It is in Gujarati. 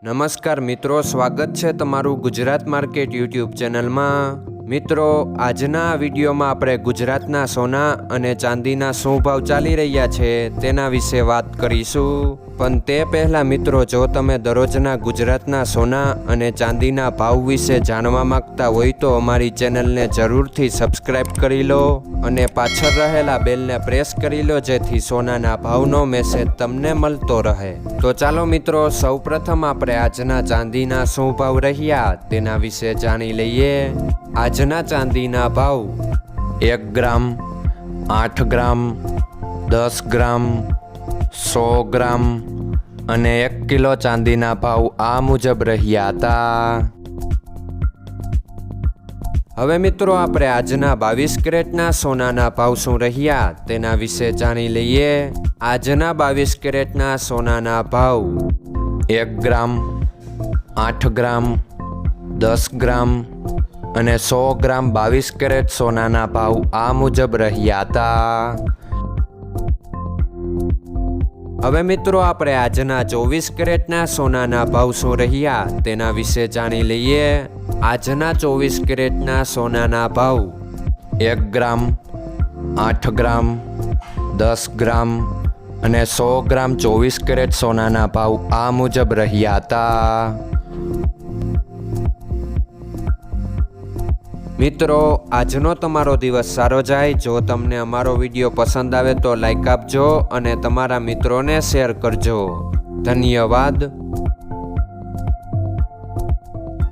નમસ્કાર મિત્રો, સ્વાગત છે તમારું ગુજરાત માર્કેટ યુટ્યુબ ચેનલમાં। મિત્રો, આજના વિડીયોમાં આપણે ગુજરાતના સોના અને ચાંદીના શું ભાવ ચાલી રહ્યા છે તેના વિશે વાત કરીશું। પણ તે પહેલાં મિત્રો, જો તમે દરરોજના ગુજરાતના સોના અને ચાંદીના ભાવ વિશે જાણવા માંગતા હોય તો અમારી ચેનલને જરૂરથી સબસ્ક્રાઈબ કરી લો અને પાછળ રહેલા બેલને પ્રેસ કરી લો, જેથી સોનાના ભાવનો મેસેજ તમને મળતો રહે। તો ચાલો મિત્રો, સૌપ્રથમ આપણે આજના ચાંદીના શું ભાવ રહ્યા તેના વિશે જાણી લઈએ। આજના ચાંદીના ભાવ 1 ગ્રામ, 8 ગ્રામ, 10 ગ્રામ, 100 ગ્રામ અને 1 કિલો ચાંદીના ભાવ આ મુજબ રહ્યા હતા। હવે મિત્રો, આપણે આજના 22 કેરેટના સોનાના ભાવ શું રહ્યા તેના વિશે જાણી લઈએ। આજના 22 કેરેટના સોનાના ભાવ 1 ગ્રામ, 8 ગ્રામ, 10 ગ્રામ અને 100 ગ્રામ 22 કેરેટ સોનાના ભાવ આ મુજબ રહ્યા હતા। હવે મિત્રો, આપણે આજના 24 કેરેટના સોનાના ભાવ શું રહ્યા તેના વિશે જાણી લઈએ। આજના 24 કેરેટના સોનાના ભાવ 1 ગ્રામ, 8 ગ્રામ, 10 ગ્રામ અને 100 ગ્રામ 24 કેરેટ સોનાના ભાવ આ મુજબ રહ્યા હતા। મિત્રો, આજનો તમારો દિવસ સારો જાય। જો તમને અમારો વિડીયો પસંદ આવે તો લાઈક આપજો અને તમારા મિત્રોને શેર કરજો। ધન્યવાદ।